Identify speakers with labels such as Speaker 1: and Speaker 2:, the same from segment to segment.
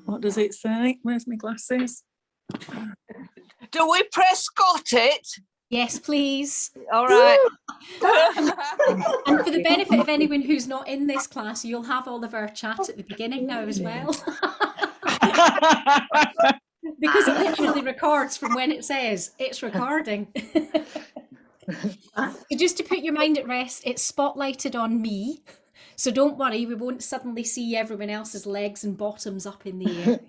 Speaker 1: What does it say? Where's my glasses?
Speaker 2: Do we prescott it?
Speaker 3: Yes, please.
Speaker 2: All right.
Speaker 3: And for the benefit of anyone who's not in this class, you'll have all of our chat at the beginning now as well. Because it literally records from when it says it's recording. So just to put your mind at rest, it's spotlighted on me. So don't worry, we won't suddenly see everyone else's legs and bottoms up in the air.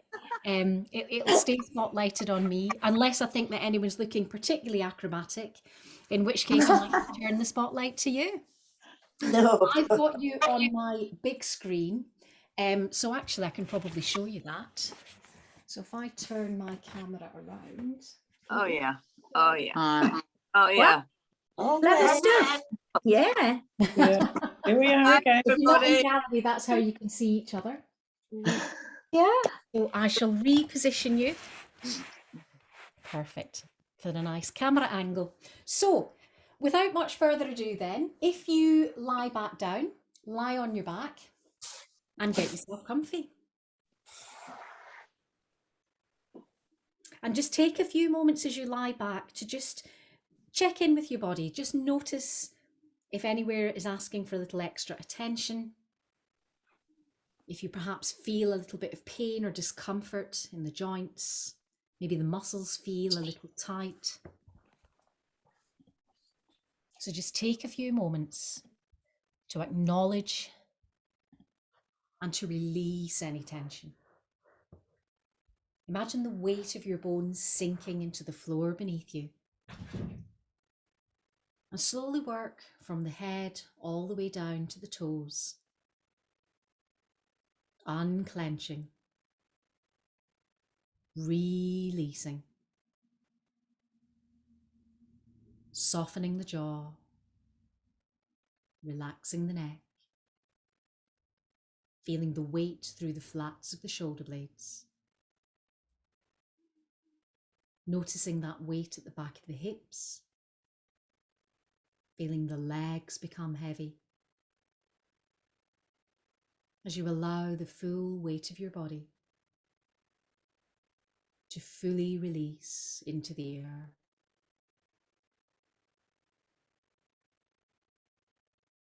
Speaker 3: It'll stay spotlighted on me, unless I think that anyone's looking particularly acrobatic, in which case I might turn the spotlight to you.
Speaker 4: No.
Speaker 3: I've got you on my big screen, so actually I can probably show you that. So if I turn my camera around.
Speaker 2: Oh yeah. Oh yeah. Oh yeah.
Speaker 4: Clever stuff. Yeah.
Speaker 1: Yeah. Here we are again.
Speaker 3: If you're not in gallery, that's how you can see each other.
Speaker 4: Yeah.
Speaker 3: So I shall reposition you. Perfect. For a nice camera angle. So without much further ado then, if you lie back down, lie on your back and get yourself comfy. And just take a few moments as you lie back to just check in with your body. Just notice if anywhere is asking for a little extra attention. If you perhaps feel a little bit of pain or discomfort in the joints, maybe the muscles feel a little tight. So just take a few moments to acknowledge and to release any tension. Imagine the weight of your bones sinking into the floor beneath you. And slowly work from the head all the way down to the toes. Unclenching. Releasing. Softening the jaw. Relaxing the neck. Feeling the weight through the flats of the shoulder blades. Noticing that weight at the back of the hips. Feeling the legs become heavy. As you allow the full weight of your body to fully release into the air.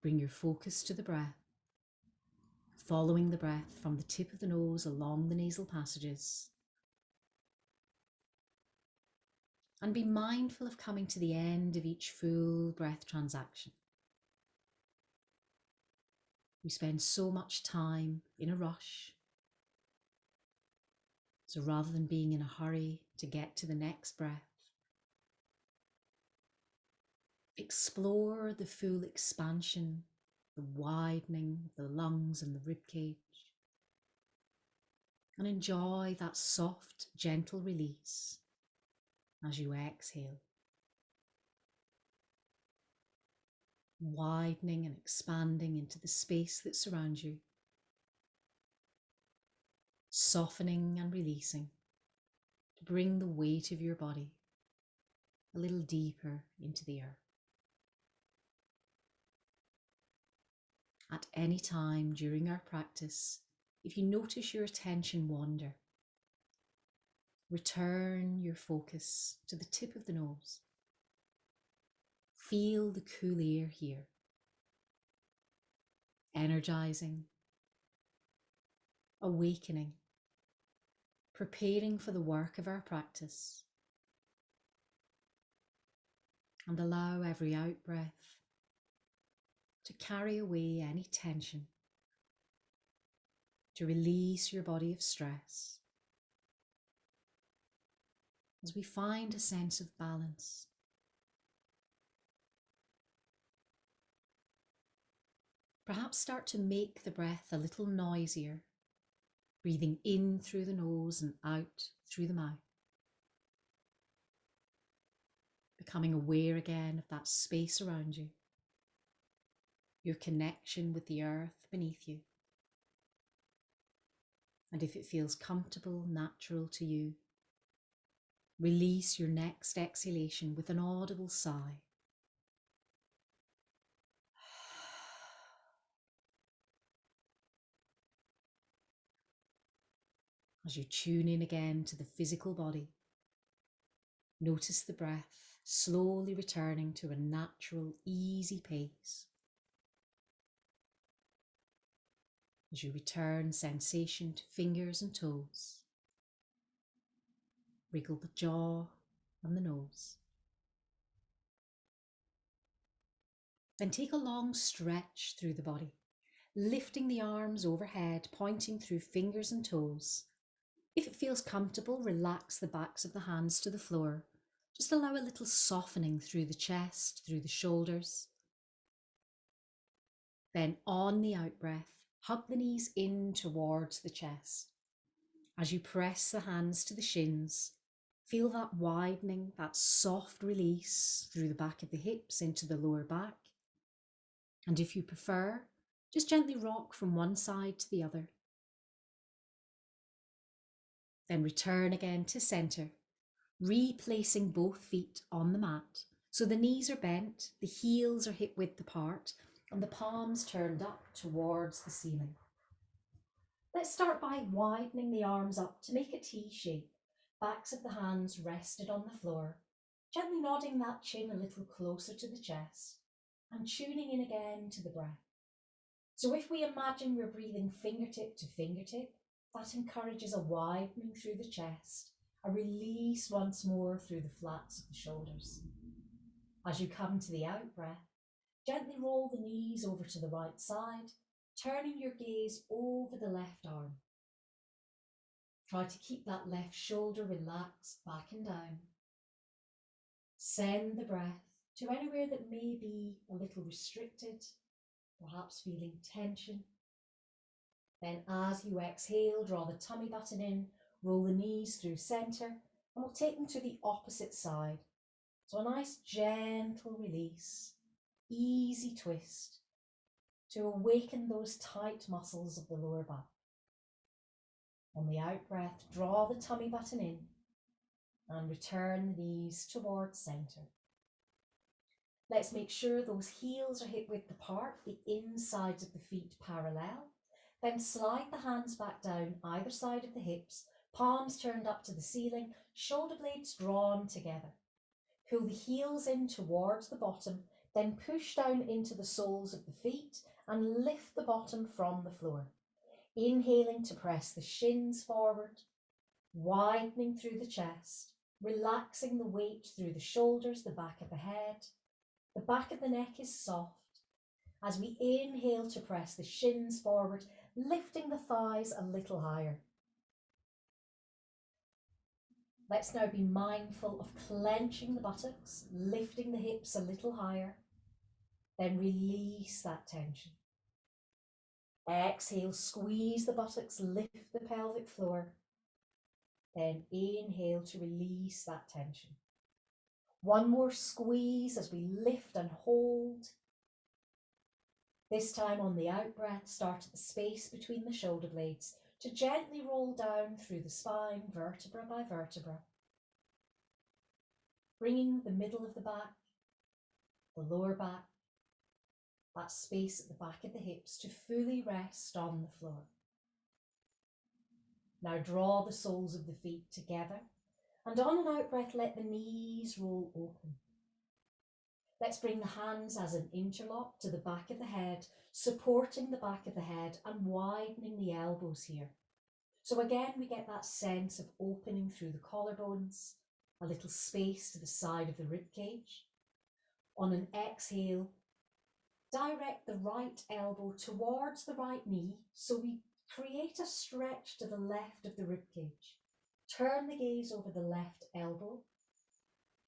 Speaker 3: Bring your focus to the breath, following the breath from the tip of the nose along the nasal passages. And be mindful of coming to the end of each full breath transaction. We spend so much time in a rush. So rather than being in a hurry to get to the next breath, explore the full expansion, the widening of the lungs and the ribcage, and enjoy that soft, gentle release as you exhale. Widening and expanding into the space that surrounds you. Softening and releasing to bring the weight of your body a little deeper into the earth. At any time during our practice, if you notice your attention wander, return your focus to the tip of the nose. Feel the cool air here, energizing, awakening, preparing for the work of our practice. And allow every out-breath to carry away any tension, to release your body of stress, as we find a sense of balance. Perhaps start to make the breath a little noisier, breathing in through the nose and out through the mouth. Becoming aware again of that space around you, your connection with the earth beneath you. And if it feels comfortable, natural to you, release your next exhalation with an audible sigh. As you tune in again to the physical body, notice the breath slowly returning to a natural, easy pace. As you return sensation to fingers and toes, wriggle the jaw and the nose. Then take a long stretch through the body, lifting the arms overhead, pointing through fingers and toes. If it feels comfortable, relax the backs of the hands to the floor. Just allow a little softening through the chest, through the shoulders. Then on the out-breath, hug the knees in towards the chest. As you press the hands to the shins, feel that widening, that soft release through the back of the hips into the lower back. And if you prefer, just gently rock from one side to the other. Then return again to center, replacing both feet on the mat. So the knees are bent, the heels are hip width apart, and the palms turned up towards the ceiling. Let's start by widening the arms up to make a T shape. Backs of the hands rested on the floor, gently nodding that chin a little closer to the chest and tuning in again to the breath. So if we imagine we're breathing fingertip to fingertip, that encourages a widening through the chest, a release once more through the flats of the shoulders. As you come to the out breath, gently roll the knees over to the right side, turning your gaze over the left arm. Try to keep that left shoulder relaxed back and down. Send the breath to anywhere that may be a little restricted, perhaps feeling tension. Then as you exhale, draw the tummy button in, roll the knees through center, and we'll take them to the opposite side. So a nice gentle release, easy twist to awaken those tight muscles of the lower back. On the out breath, draw the tummy button in and return the knees towards center. Let's make sure those heels are hip width apart, the insides of the feet parallel. Then slide the hands back down either side of the hips, palms turned up to the ceiling, shoulder blades drawn together. Pull the heels in towards the bottom, then push down into the soles of the feet and lift the bottom from the floor. Inhaling to press the shins forward, widening through the chest, relaxing the weight through the shoulders, the back of the head. The back of the neck is soft. As we inhale to press the shins forward, lifting the thighs a little higher. Let's now be mindful of clenching the buttocks, lifting the hips a little higher. Then release that tension. Exhale, squeeze the buttocks, lift the pelvic floor. Then inhale to release that tension. One more squeeze as we lift and hold. This time on the out breath, start at the space between the shoulder blades to gently roll down through the spine, vertebra by vertebra. Bringing the middle of the back, the lower back, that space at the back of the hips to fully rest on the floor. Now draw the soles of the feet together, and on an out breath, let the knees roll open. Let's bring the hands as an interlock to the back of the head, supporting the back of the head and widening the elbows here. So again, we get that sense of opening through the collarbones, a little space to the side of the rib cage. On an exhale, direct the right elbow towards the right knee, so we create a stretch to the left of the rib cage. Turn the gaze over the left elbow,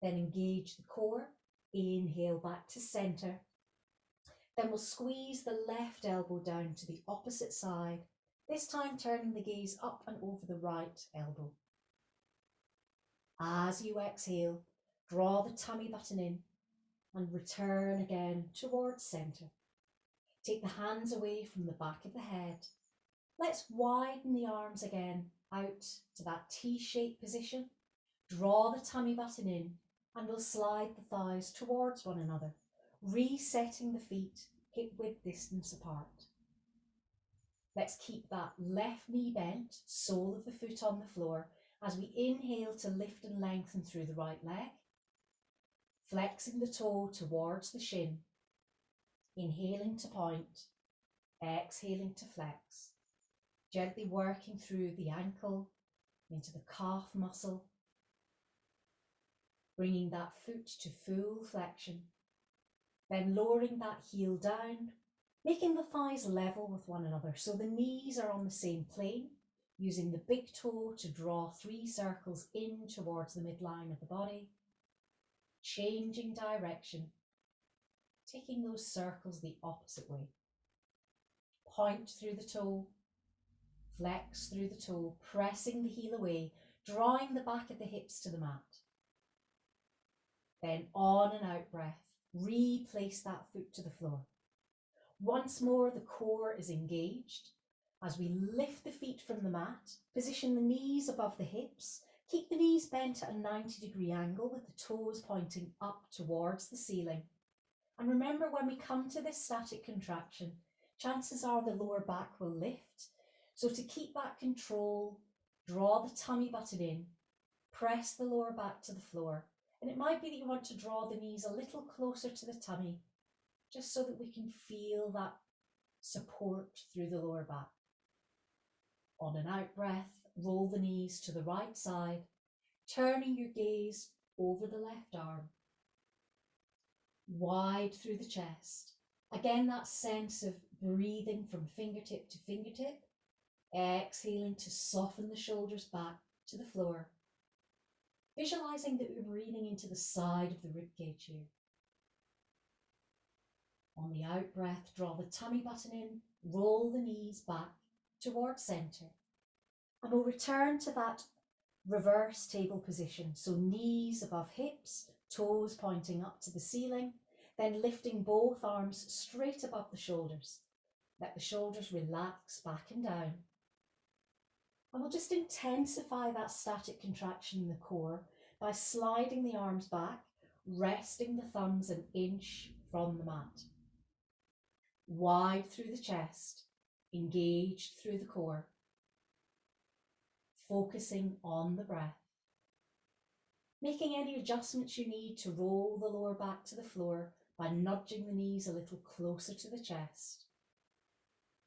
Speaker 3: then engage the core. Inhale back to center. Then we'll squeeze the left elbow down to the opposite side, this time turning the gaze up and over the right elbow. As you exhale, draw the tummy button in and return again towards center. Take the hands away from the back of the head. Let's widen the arms again out to that T-shaped position. Draw the tummy button in and we'll slide the thighs towards one another, resetting the feet hip width distance apart. Let's keep that left knee bent, sole of the foot on the floor, as we inhale to lift and lengthen through the right leg, flexing the toe towards the shin, inhaling to point, exhaling to flex, gently working through the ankle into the calf muscle, bringing that foot to full flexion, then lowering that heel down, making the thighs level with one another so the knees are on the same plane, using the big toe to draw 3 circles in towards the midline of the body, changing direction, taking those circles the opposite way. Point through the toe, flex through the toe, pressing the heel away, drawing the back of the hips to the mat. Then on and out breath, replace that foot to the floor. Once more, the core is engaged. As we lift the feet from the mat, position the knees above the hips, keep the knees bent at a 90-degree angle with the toes pointing up towards the ceiling. And remember, when we come to this static contraction, chances are the lower back will lift. So to keep that control, draw the tummy button in, press the lower back to the floor. And it might be that you want to draw the knees a little closer to the tummy, just so that we can feel that support through the lower back. On an out breath, roll the knees to the right side, turning your gaze over the left arm. Wide through the chest. Again, that sense of breathing from fingertip to fingertip, exhaling to soften the shoulders back to the floor. Visualizing that we're breathing into the side of the ribcage here. On the out breath, draw the tummy button in, roll the knees back towards center. And we'll return to that reverse table position. So knees above hips, toes pointing up to the ceiling, then lifting both arms straight above the shoulders. Let the shoulders relax back and down. And we'll just intensify that static contraction in the core by sliding the arms back, resting the thumbs an inch from the mat. Wide through the chest, engaged through the core. Focusing on the breath. Making any adjustments you need to roll the lower back to the floor by nudging the knees a little closer to the chest.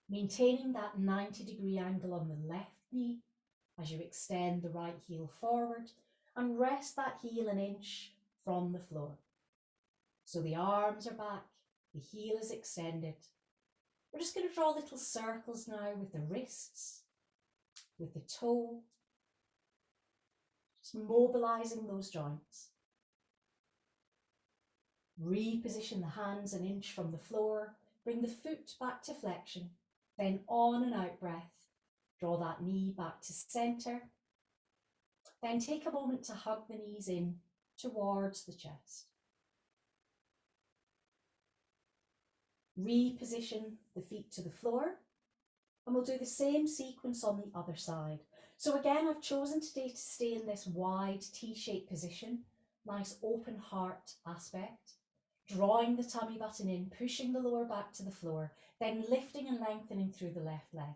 Speaker 3: Maintaining that 90-degree angle on the left knee as you extend the right heel forward and rest that heel an inch from the floor. So the arms are back, the heel is extended. We're just going to draw little circles now with the wrists, with the toe, just mobilizing those joints. Reposition the hands an inch from the floor, bring the foot back to flexion, then on and out breath, draw that knee back to center. Then take a moment to hug the knees in towards the chest. Reposition the feet to the floor, and we'll do the same sequence on the other side. So again, I've chosen today to stay in this wide T-shaped position, nice open heart aspect, drawing the tummy button in, pushing the lower back to the floor, then lifting and lengthening through the left leg.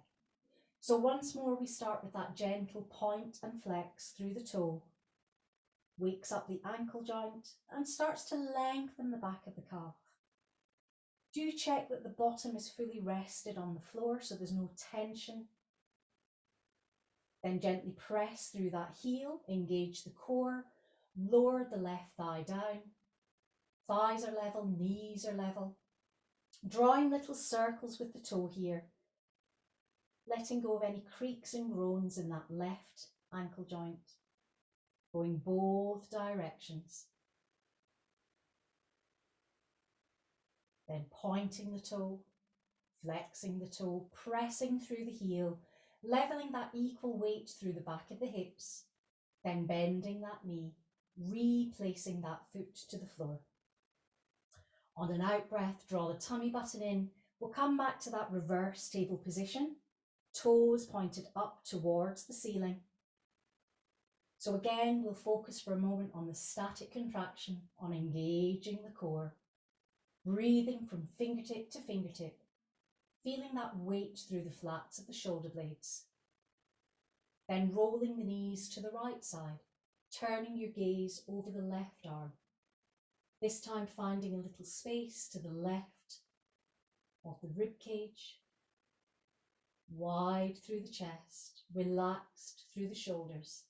Speaker 3: So once more, we start with that gentle point and flex through the toe, wakes up the ankle joint and starts to lengthen the back of the calf. Do check that the bottom is fully rested on the floor so there's no tension. Then gently press through that heel, engage the core, lower the left thigh down. Thighs are level, knees are level. Drawing little circles with the toe here. Letting go of any creaks and groans in that left ankle joint. Going both directions. Then pointing the toe, flexing the toe, pressing through the heel, leveling that equal weight through the back of the hips, then bending that knee, replacing that foot to the floor. On an out breath, draw the tummy button in. We'll come back to that reverse table position, toes pointed up towards the ceiling. So again, we'll focus for a moment on the static contraction, on engaging the core. Breathing from fingertip to fingertip, feeling that weight through the flats of the shoulder blades. Then rolling the knees to the right side, turning your gaze over the left arm. This time finding a little space to the left of the rib cage, wide through the chest, relaxed through the shoulders.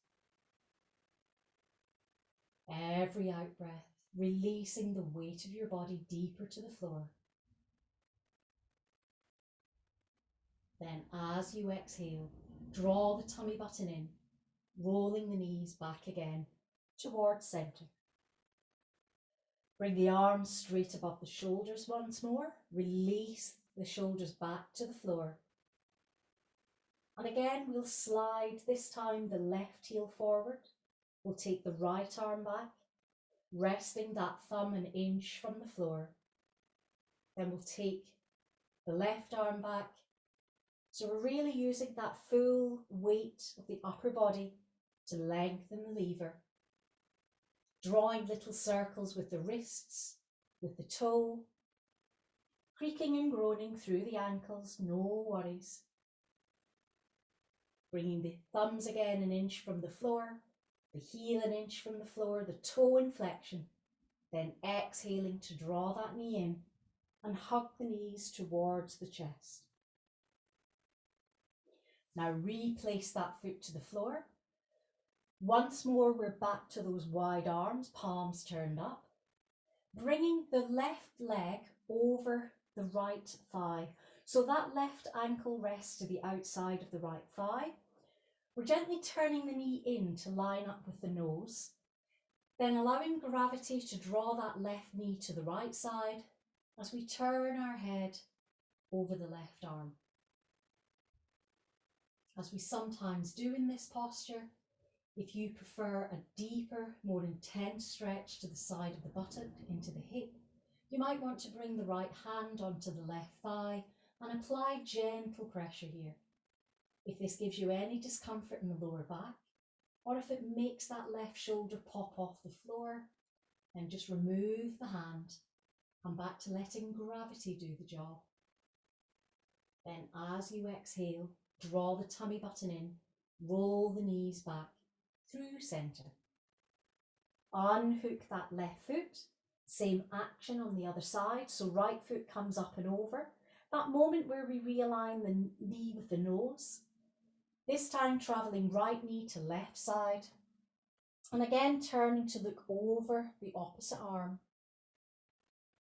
Speaker 3: Every out breath, releasing the weight of your body deeper to the floor. Then as you exhale, draw the tummy button in, rolling the knees back again towards centre. Bring the arms straight above the shoulders once more. Release the shoulders back to the floor. And again, we'll slide this time the left heel forward. We'll take the right arm back, resting that thumb an inch from the floor. Then we'll take the left arm back. So we're really using that full weight of the upper body to lengthen the lever. Drawing little circles with the wrists, with the toe, creaking and groaning through the ankles, no worries. Bringing the thumbs again an inch from the floor, the heel an inch from the floor, the toe in flexion, then exhaling to draw that knee in and hug the knees towards the chest. Now replace that foot to the floor. Once more, we're back to those wide arms, palms turned up, bringing the left leg over the right thigh. So that left ankle rests to the outside of the right thigh. We're gently turning the knee in to line up with the nose, then allowing gravity to draw that left knee to the right side as we turn our head over the left arm. As we sometimes do in this posture, if you prefer a deeper, more intense stretch to the side of the buttock into the hip, you might want to bring the right hand onto the left thigh and apply gentle pressure here. If this gives you any discomfort in the lower back, or if it makes that left shoulder pop off the floor, then just remove the hand and back to letting gravity do the job. Then as you exhale, draw the tummy button in, roll the knees back through centre. Unhook that left foot, same action on the other side, so right foot comes up and over. That moment where we realign the knee with the nose, this time travelling right knee to left side, and again turning to look over the opposite arm.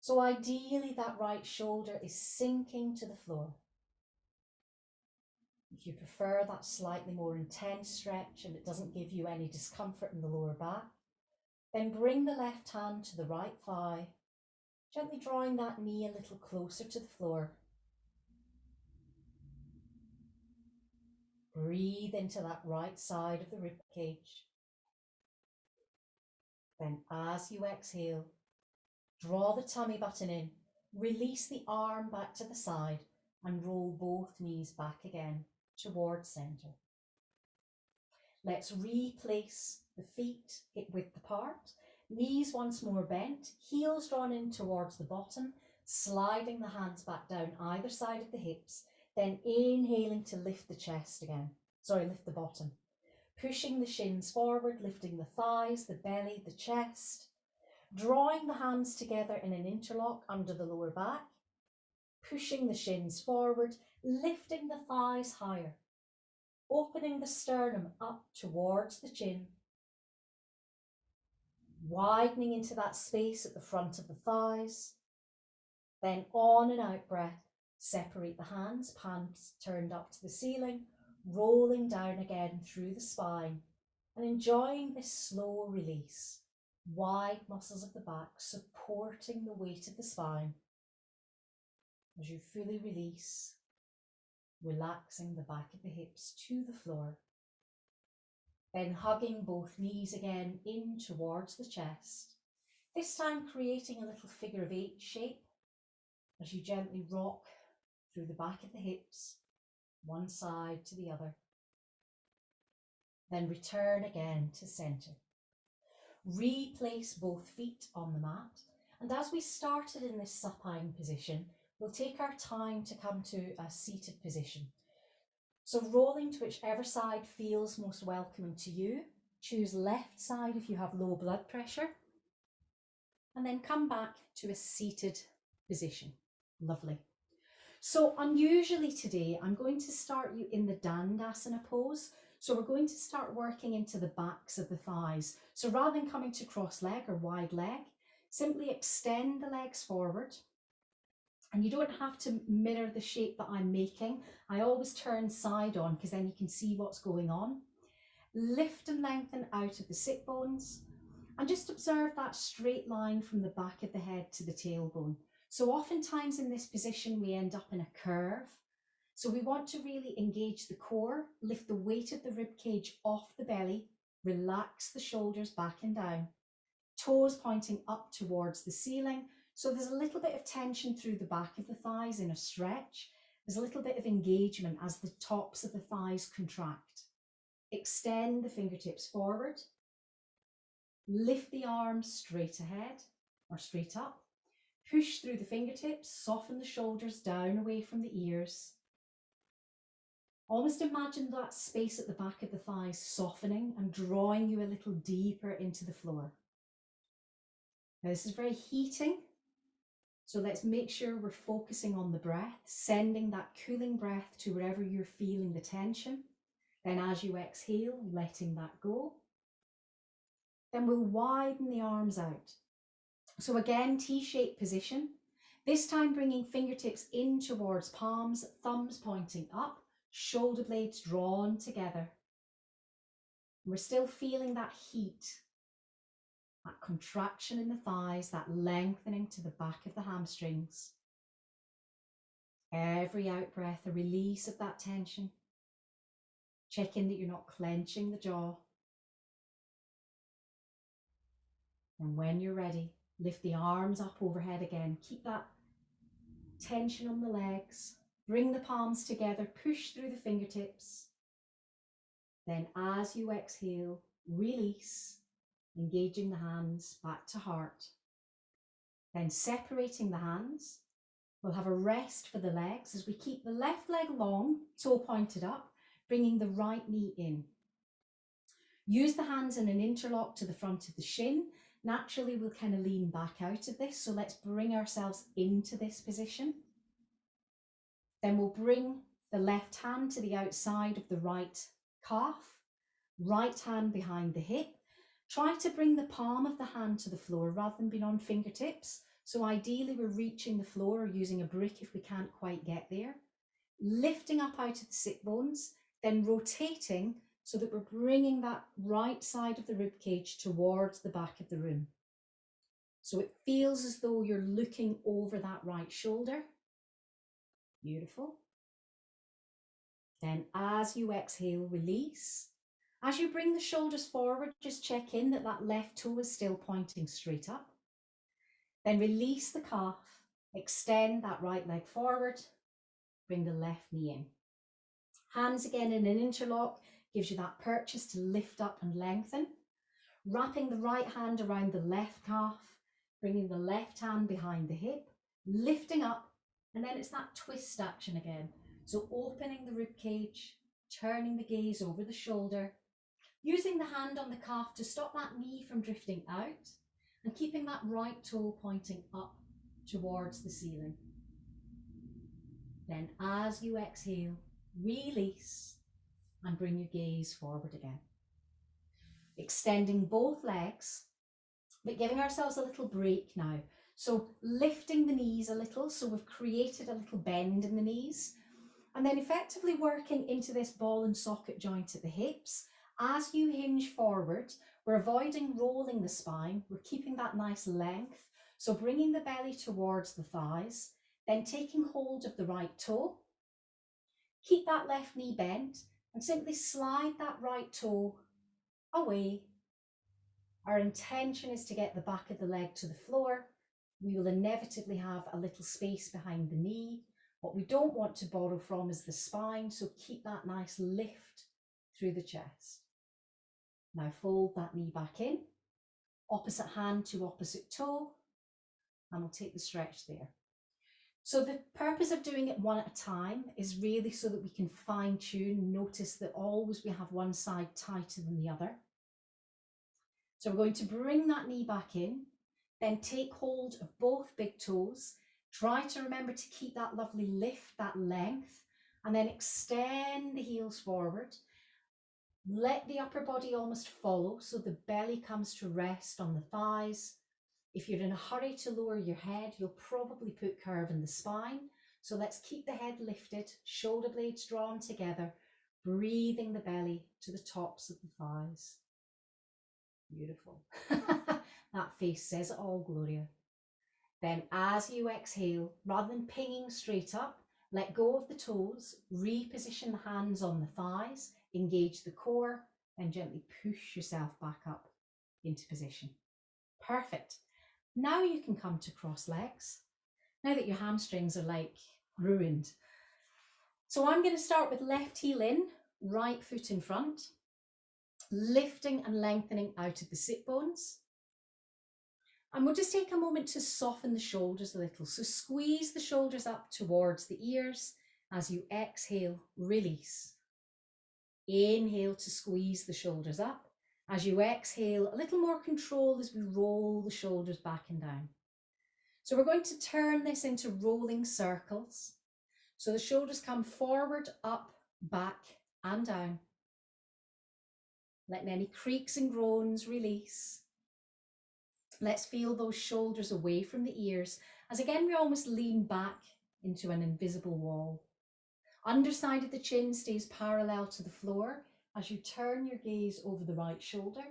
Speaker 3: So ideally that right shoulder is sinking to the floor. If you prefer that slightly more intense stretch and it doesn't give you any discomfort in the lower back, then bring the left hand to the right thigh, gently drawing that knee a little closer to the floor. Breathe into that right side of the rib cage. Then as you exhale, draw the tummy button in, release the arm back to the side and roll both knees back again towards centre. Let's replace the feet hip width apart, knees once more bent, heels drawn in towards the bottom, sliding the hands back down either side of the hips, then inhaling to lift the chest again. Lift the bottom. Pushing the shins forward, lifting the thighs, the belly, the chest, drawing the hands together in an interlock under the lower back, pushing the shins forward, lifting the thighs higher, opening the sternum up towards the chin, widening into that space at the front of the thighs, then on and out breath, separate the hands, palms turned up to the ceiling, rolling down again through the spine and enjoying this slow release. Wide muscles of the back supporting the weight of the spine as you fully release, relaxing the back of the hips to the floor. Then hugging both knees again in towards the chest, this time creating a little figure of 8 shape as you gently rock through the back of the hips, one side to the other. Then return again to centre. Replace both feet on the mat, and as we started in this supine position, we'll take our time to come to a seated position. So rolling to whichever side feels most welcoming to you. Choose left side if you have low blood pressure. And then come back to a seated position. Lovely. So unusually today, I'm going to start you in the Dandasana pose. So we're going to start working into the backs of the thighs. So rather than coming to cross leg or wide leg, simply extend the legs forward. And you don't have to mirror the shape that I'm making. I always turn side on because then you can see what's going on. Lift and lengthen out of the sit bones. And just observe that straight line from the back of the head to the tailbone. So oftentimes in this position, we end up in a curve. So we want to really engage the core, lift the weight of the rib cage off the belly, relax the shoulders back and down, toes pointing up towards the ceiling. So there's a little bit of tension through the back of the thighs in a stretch. There's a little bit of engagement as the tops of the thighs contract. Extend the fingertips forward. Lift the arms straight ahead or straight up. Push through the fingertips, soften the shoulders down away from the ears. Almost imagine that space at the back of the thighs softening and drawing you a little deeper into the floor. Now this is very heating, so let's make sure we're focusing on the breath, sending that cooling breath to wherever you're feeling the tension. Then as you exhale, letting that go. Then we'll widen the arms out. So again, T-shaped position. This time bringing fingertips in towards palms, thumbs pointing up, shoulder blades drawn together. And we're still feeling that heat, that contraction in the thighs, that lengthening to the back of the hamstrings. Every out breath, a release of that tension. Check in that you're not clenching the jaw. And when you're ready, lift the arms up overhead again. Keep that tension on the legs. Bring the palms together, push through the fingertips. Then as you exhale, release, engaging the hands back to heart. Then separating the hands, we'll have a rest for the legs as we keep the left leg long, toe pointed up, bringing the right knee in. Use the hands in an interlock to the front of the shin. Naturally, we'll kind of lean back out of this, so let's bring ourselves into this position. Then we'll bring the left hand to the outside of the right calf, right hand behind the hip. Try to bring the palm of the hand to the floor rather than being on fingertips. So ideally, we're reaching the floor or using a brick if we can't quite get there. Lifting up out of the sit bones, then rotating so that we're bringing that right side of the rib cage towards the back of the room. So it feels as though you're looking over that right shoulder. Beautiful. Then as you exhale, release. As you bring the shoulders forward, just check in that that left toe is still pointing straight up. Then release the calf, extend that right leg forward, bring the left knee in. Hands again in an interlock gives you that purchase to lift up and lengthen. Wrapping the right hand around the left calf, bringing the left hand behind the hip, lifting up, and then it's that twist action again. So opening the rib cage, turning the gaze over the shoulder, using the hand on the calf to stop that knee from drifting out, and keeping that right toe pointing up towards the ceiling. Then as you exhale, release and bring your gaze forward again. Extending both legs, but giving ourselves a little break now. So lifting the knees a little, so we've created a little bend in the knees, and then effectively working into this ball and socket joint at the hips. As you hinge forward, we're avoiding rolling the spine, we're keeping that nice length, so bringing the belly towards the thighs, then taking hold of the right toe. Keep that left knee bent and simply slide that right toe away. Our intention is to get the back of the leg to the floor. We will inevitably have a little space behind the knee. What we don't want to borrow from is the spine, so keep that nice lift through the chest. Now fold that knee back in, opposite hand to opposite toe, and we'll take the stretch there. So the purpose of doing it one at a time is really so that we can fine tune, notice that always we have one side tighter than the other. So we're going to bring that knee back in, then take hold of both big toes. Try to remember to keep that lovely lift, that length, and then extend the heels forward. Let the upper body almost follow, so the belly comes to rest on the thighs. If you're in a hurry to lower your head, you'll probably put curve in the spine. So let's keep the head lifted, shoulder blades drawn together, breathing the belly to the tops of the thighs. Beautiful. That face says it all, Gloria. Then as you exhale, rather than pinging straight up, let go of the toes, reposition the hands on the thighs, engage the core, and gently push yourself back up into position. Perfect. Now you can come to cross legs, now that your hamstrings are like ruined. So I'm going to start with left heel in, right foot in front, lifting and lengthening out of the sit bones. And we'll just take a moment to soften the shoulders a little. So squeeze the shoulders up towards the ears. As you exhale, release. Inhale to squeeze the shoulders up. As you exhale, a little more control as we roll the shoulders back and down. So we're going to turn this into rolling circles. So the shoulders come forward, up, back, and down. Letting any creaks and groans release. Let's feel those shoulders away from the ears, as again we almost lean back into an invisible wall. Underside of the chin stays parallel to the floor as you turn your gaze over the right shoulder.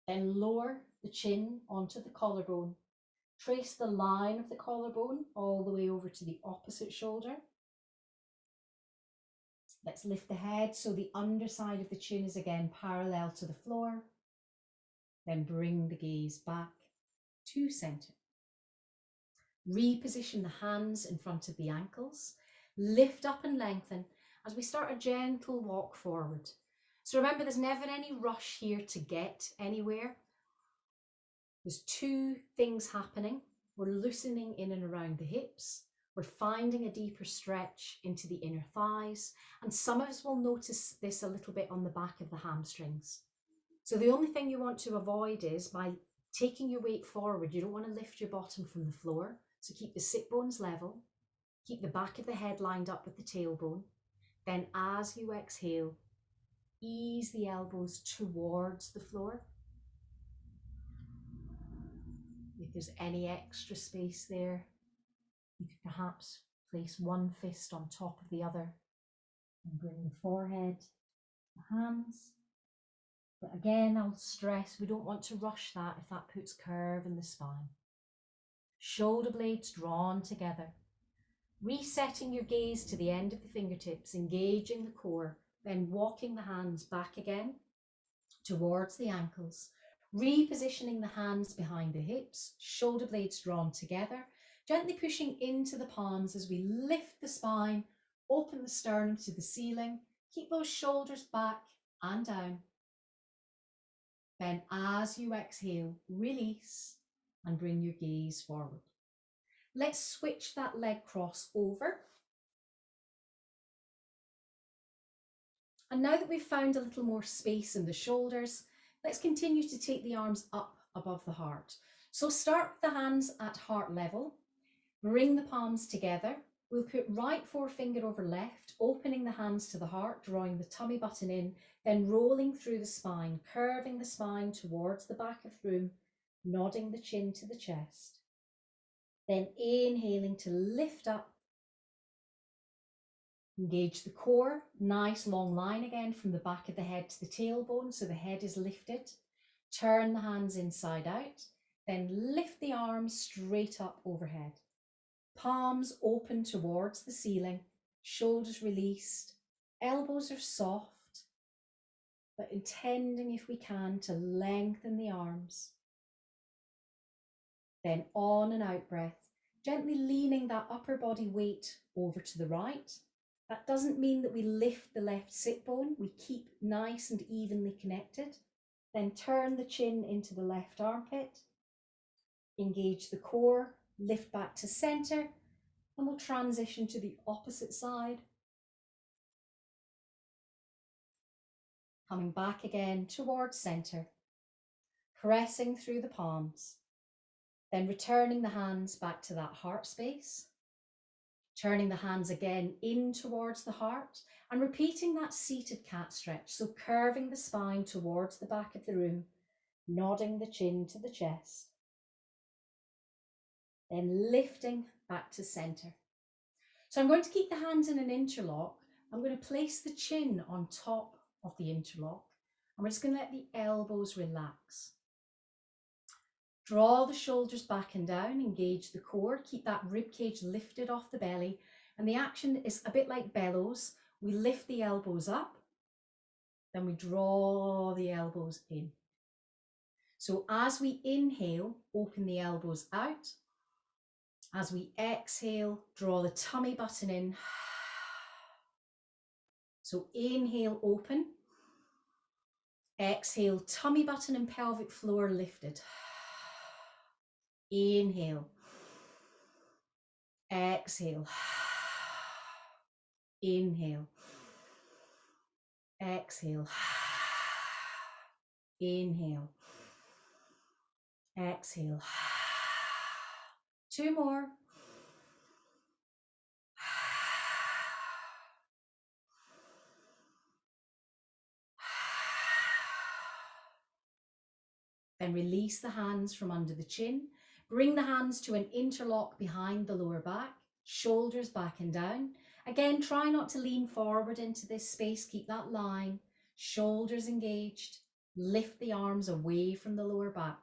Speaker 3: Then lower the chin onto the collarbone. Trace the line of the collarbone all the way over to the opposite shoulder. Let's lift the head so the underside of the chin is again parallel to the floor. Then bring the gaze back to center. Reposition the hands in front of the ankles. Lift up and lengthen as we start a gentle walk forward. So remember, there's never any rush here to get anywhere. There's two things happening. We're loosening in and around the hips. We're finding a deeper stretch into the inner thighs. And some of us will notice this a little bit on the back of the hamstrings. So the only thing you want to avoid is by taking your weight forward, you don't want to lift your bottom from the floor. So keep the sit bones level, keep the back of the head lined up with the tailbone. Then as you exhale, ease the elbows towards the floor. If there's any extra space there, you could perhaps place one fist on top of the other and bring the forehead, the hands. But again, I'll stress, we don't want to rush that if that puts curve in the spine. Shoulder blades drawn together. Resetting your gaze to the end of the fingertips, engaging the core, then walking the hands back again towards the ankles. Repositioning the hands behind the hips, shoulder blades drawn together, gently pushing into the palms as we lift the spine, open the sternum to the ceiling, keep those shoulders back and down. Then as you exhale, release and bring your gaze forward. Let's switch that leg cross over. And now that we've found a little more space in the shoulders, let's continue to take the arms up above the heart. So start with the hands at heart level. Bring the palms together. We'll put right forefinger over left, opening the hands to the heart, drawing the tummy button in, then rolling through the spine, curving the spine towards the back of the room, nodding the chin to the chest. Then inhaling to lift up. Engage the core, nice long line again from the back of the head to the tailbone, so the head is lifted. Turn the hands inside out, then lift the arms straight up overhead. Palms open towards the ceiling, shoulders released, elbows are soft, but intending, if we can, to lengthen the arms. Then on and out breath, gently leaning that upper body weight over to the right. That doesn't mean that we lift the left sit bone, we keep nice and evenly connected. Then turn the chin into the left armpit. Engage the core, lift back to center, And we'll transition to the opposite side. Coming back again towards center, pressing through the palms, then returning the hands back to that heart space, turning the hands again in towards the heart and repeating that seated cat stretch. So curving the spine towards the back of the room, nodding the chin to the chest, then lifting back to center. So I'm going to keep the hands in an interlock. I'm going to place the chin on top of the interlock, and we're just going to let the elbows relax. Draw the shoulders back and down, engage the core, keep that rib cage lifted off the belly, and the action is a bit like bellows. We lift the elbows up, then we draw the elbows in. So as we inhale, open the elbows out. As we exhale, draw the tummy button in. So inhale, open. Exhale, tummy button and pelvic floor lifted. Inhale. Exhale. Inhale. Exhale. Inhale. Exhale. 2 more. Then release the hands from under the chin. Bring the hands to an interlock behind the lower back, shoulders back and down. Again, try not to lean forward into this space. Keep that line, shoulders engaged. Lift the arms away from the lower back.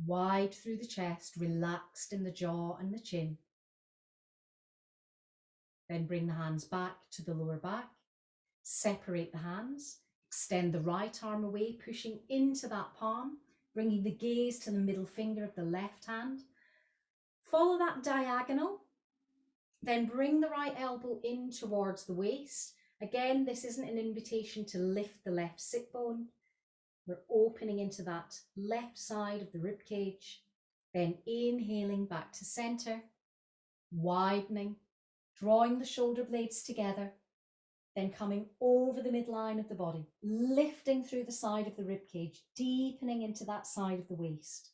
Speaker 3: Wide through the chest, relaxed in the jaw and the chin. Then bring the hands back to the lower back. Separate the hands. Extend the right arm away, pushing into that palm, bringing the gaze to the middle finger of the left hand. Follow that diagonal. Then bring the right elbow in towards the waist. Again, this isn't an invitation to lift the left sit bone. We're opening into that left side of the rib cage. Then inhaling back to center, widening, drawing the shoulder blades together. Then coming over the midline of the body, lifting through the side of the rib cage, deepening into that side of the waist.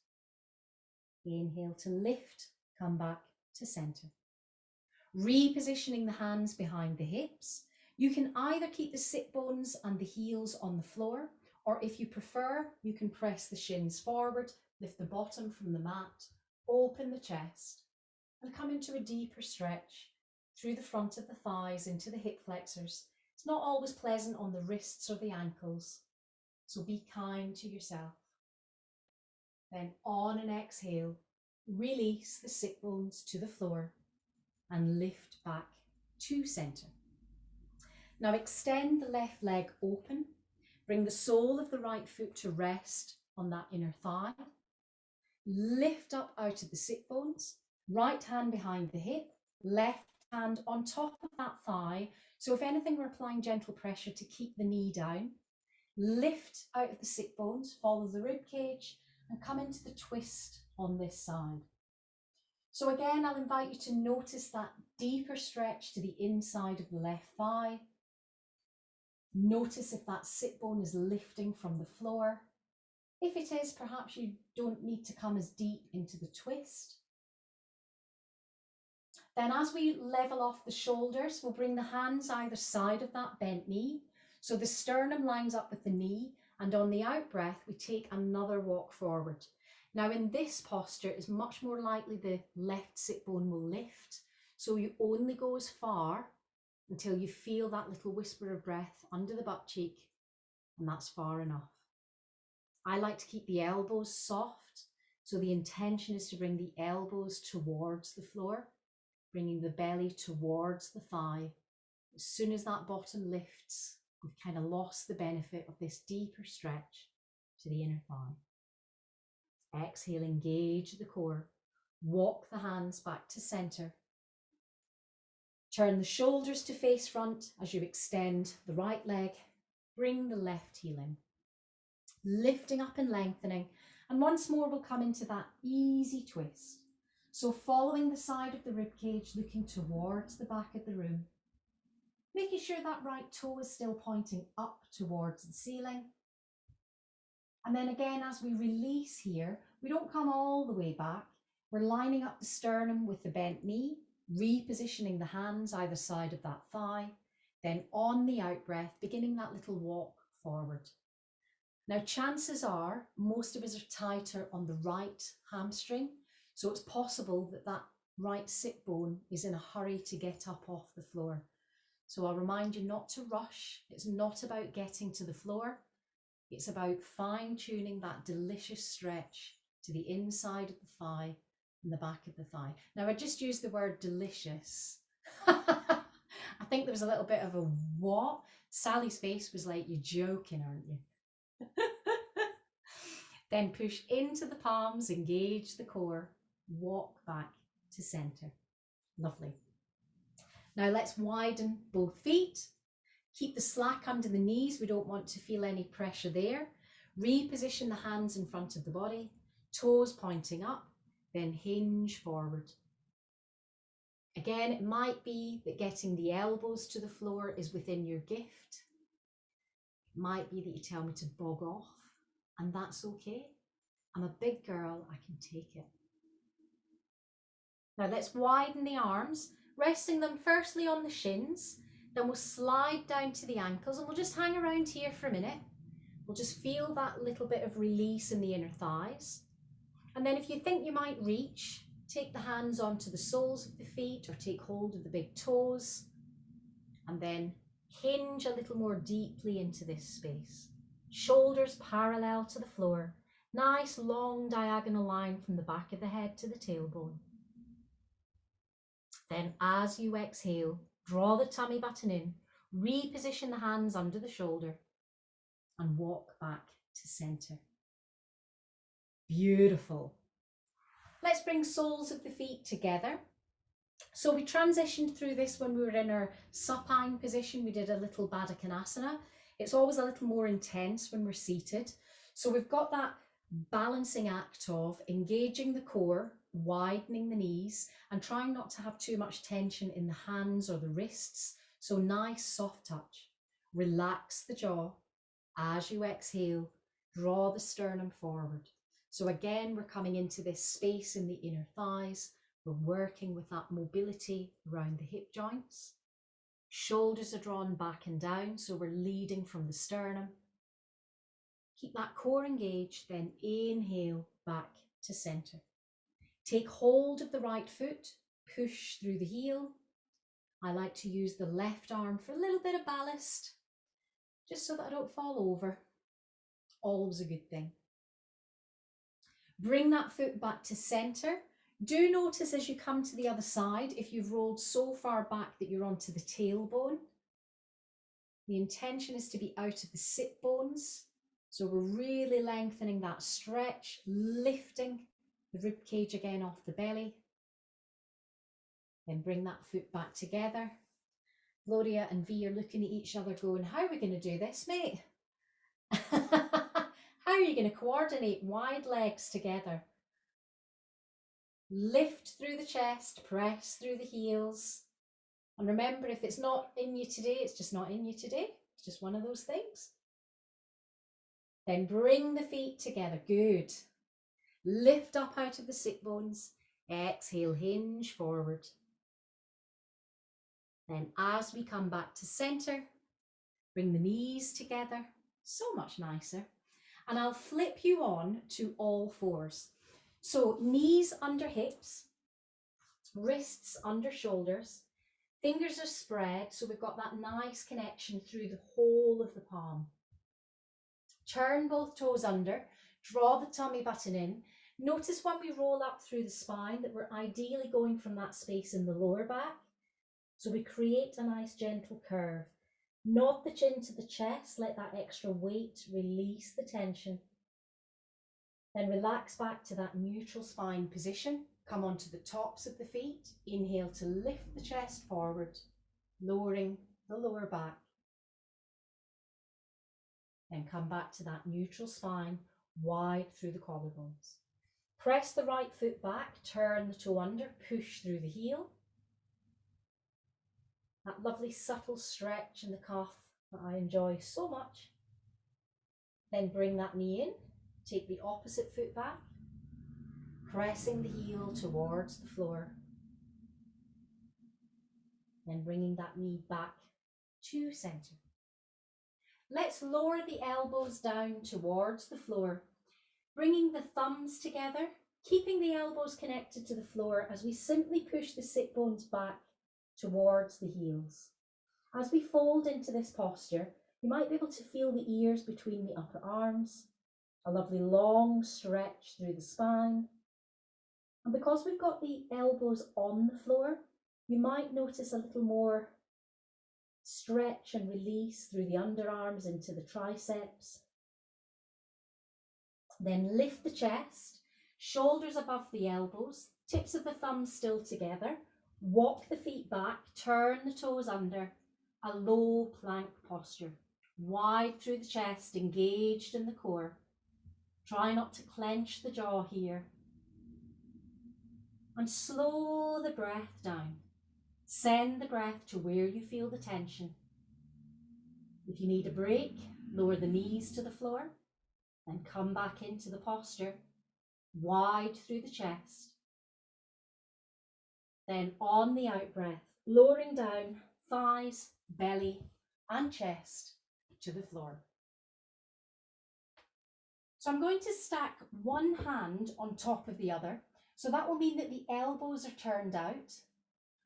Speaker 3: Inhale to lift, come back to center. Repositioning the hands behind the hips. You can either keep the sit bones and the heels on the floor, or if you prefer, you can press the shins forward, lift the bottom from the mat, open the chest, and come into a deeper stretch through the front of the thighs into the hip flexors. It's not always pleasant on the wrists or the ankles, so be kind to yourself. Then on an exhale, release the sit bones to the floor and lift back to center. Now extend the left leg open, bring the sole of the right foot to rest on that inner thigh, lift up out of the sit bones, right hand behind the hip, left hand on top of that thigh. So if anything, we're applying gentle pressure to keep the knee down. Lift out of the sit bones, follow the rib cage and come into the twist on this side. So again, I'll invite you to notice that deeper stretch to the inside of the left thigh. Notice if that sit bone is lifting from the floor. If it is, perhaps you don't need to come as deep into the twist. Then as we level off the shoulders, we'll bring the hands either side of that bent knee. So the sternum lines up with the knee, and on the out breath, we take another walk forward. Now in this posture, it's much more likely the left sit bone will lift. So you only go as far until you feel that little whisper of breath under the butt cheek, and that's far enough. I like to keep the elbows soft. So the intention is to bring the elbows towards the floor, bringing the belly towards the thigh. As soon as that bottom lifts, we've kind of lost the benefit of this deeper stretch to the inner thigh. Exhale, engage the core. Walk the hands back to center. Turn the shoulders to face front as you extend the right leg. Bring the left heel in. Lifting up and lengthening. And once more, we'll come into that easy twist. So following the side of the rib cage, looking towards the back of the room, making sure that right toe is still pointing up towards the ceiling. And then again, as we release here, we don't come all the way back. We're lining up the sternum with the bent knee, repositioning the hands either side of that thigh. Then on the out breath, beginning that little walk forward. Now, chances are most of us are tighter on the right hamstring. So it's possible that that right sit bone is in a hurry to get up off the floor. So I'll remind you not to rush. It's not about getting to the floor. It's about fine-tuning that delicious stretch to the inside of the thigh and the back of the thigh. Now, I just used the word delicious. I think there was a little bit of a what? Sally's face was like, you're joking, aren't you? Then push into the palms, engage the core, walk back to center. Lovely. Now let's widen both feet. Keep the slack under the knees. We don't want to feel any pressure there. Reposition the hands in front of the body, toes pointing up, then hinge forward. Again, it might be that getting the elbows to the floor is within your gift. It might be that you tell me to bog off, and that's okay. I'm a big girl, I can take it. Now let's widen the arms, resting them firstly on the shins, then we'll slide down to the ankles and we'll just hang around here for a minute. We'll just feel that little bit of release in the inner thighs. And then if you think you might reach, take the hands onto the soles of the feet or take hold of the big toes and then hinge a little more deeply into this space. Shoulders parallel to the floor. Nice long diagonal line from the back of the head to the tailbone. Then as you exhale, draw the tummy button in, reposition the hands under the shoulder and walk back to center. Beautiful. Let's bring soles of the feet together. So we transitioned through this when we were in our supine position. We did a little Baddha Konasana. It's always a little more intense when we're seated. So we've got that balancing act of engaging the core, widening the knees and trying not to have too much tension in the hands or the wrists. So nice soft touch. Relax the jaw. As you exhale, draw the sternum forward. So again, we're coming into this space in the inner thighs. We're working with that mobility around the hip joints. Shoulders are drawn back and down, so we're leading from the sternum. Keep that core engaged, then inhale back to center. Take hold of the right foot, push through the heel. I like to use the left arm for a little bit of ballast, just so that I don't fall over. Always a good thing. Bring that foot back to center. Do notice as you come to the other side, if you've rolled so far back that you're onto the tailbone. The intention is to be out of the sit bones. So we're really lengthening that stretch, lifting the rib cage again off the belly. Then bring that foot back together. Gloria and V are looking at each other going, how are we going to do this, mate? How are you going to coordinate wide legs together? Lift through the chest, press through the heels. And remember, if it's not in you today, it's just not in you today. It's just one of those things. Then bring the feet together. Good. Lift up out of the sit bones. Exhale, hinge forward. Then as we come back to center, bring the knees together. So much nicer. And I'll flip you on to all fours. So knees under hips, wrists under shoulders, fingers are spread. So we've got that nice connection through the whole of the palm. Turn both toes under, draw the tummy button in. Notice when we roll up through the spine that we're ideally going from that space in the lower back. So we create a nice gentle curve. Nod the chin to the chest, let that extra weight release the tension. Then relax back to that neutral spine position. Come onto the tops of the feet. Inhale to lift the chest forward, lowering the lower back. Then come back to that neutral spine, wide through the collarbones. Press the right foot back, turn the toe under, push through the heel. That lovely subtle stretch in the calf that I enjoy so much. Then bring that knee in, take the opposite foot back, pressing the heel towards the floor. Then bringing that knee back to center. Let's lower the elbows down towards the floor, bringing the thumbs together, keeping the elbows connected to the floor as we simply push the sit bones back towards the heels. As we fold into this posture, you might be able to feel the ears between the upper arms, a lovely long stretch through the spine. And because we've got the elbows on the floor, you might notice a little more stretch and release through the underarms into the triceps. Then lift the chest, shoulders above the elbows, tips of the thumbs still together. Walk the feet back, turn the toes under, a low plank posture. Wide through the chest, engaged in the core. Try not to clench the jaw here. And slow the breath down. Send the breath to where you feel the tension. If you need a break, lower the knees to the floor, then come back into the posture, wide through the chest. Then on the out breath, lowering down thighs, belly and chest to the floor. So I'm going to stack one hand on top of the other. So that will mean that the elbows are turned out.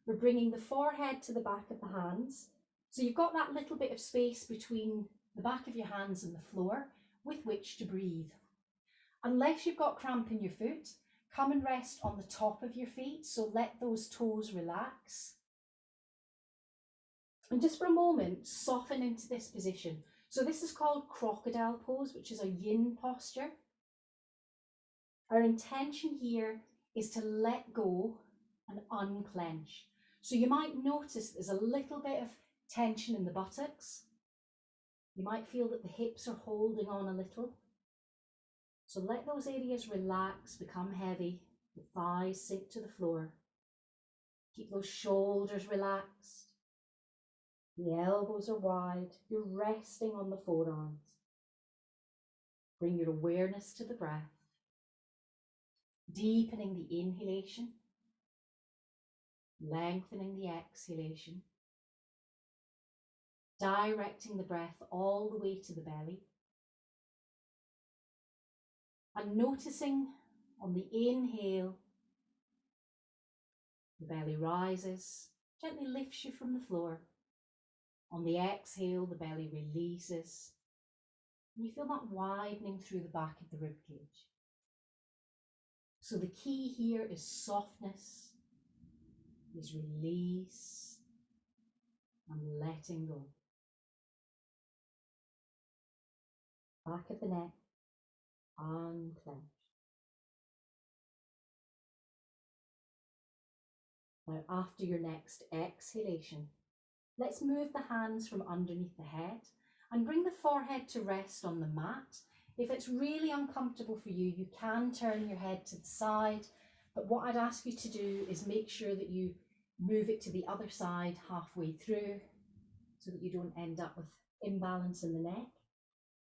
Speaker 3: We're bringing the forehead to the back of the hands. So you've got that little bit of space between the back of your hands and the floor with which to breathe. Unless you've got cramp in your foot, come and rest on the top of your feet. So let those toes relax. And just for a moment, soften into this position. So this is called crocodile pose, which is a yin posture. Our intention here is to let go and unclench. So you might notice there's a little bit of tension in the buttocks. You might feel that the hips are holding on a little. So let those areas relax, become heavy. The thighs sink to the floor. Keep those shoulders relaxed. The elbows are wide. You're resting on the forearms. Bring your awareness to the breath. Deepening the inhalation. Lengthening the exhalation. Directing the breath all the way to the belly. And noticing on the inhale, the belly rises, gently lifts you from the floor. On the exhale, the belly releases. And you feel that widening through the back of the rib cage. So the key here is softness, is release, and letting go. Back of the neck, unclench. Now after your next exhalation, let's move the hands from underneath the head and bring the forehead to rest on the mat. If it's really uncomfortable for you, you can turn your head to the side, but what I'd ask you to do is make sure that you move it to the other side halfway through so that you don't end up with imbalance in the neck.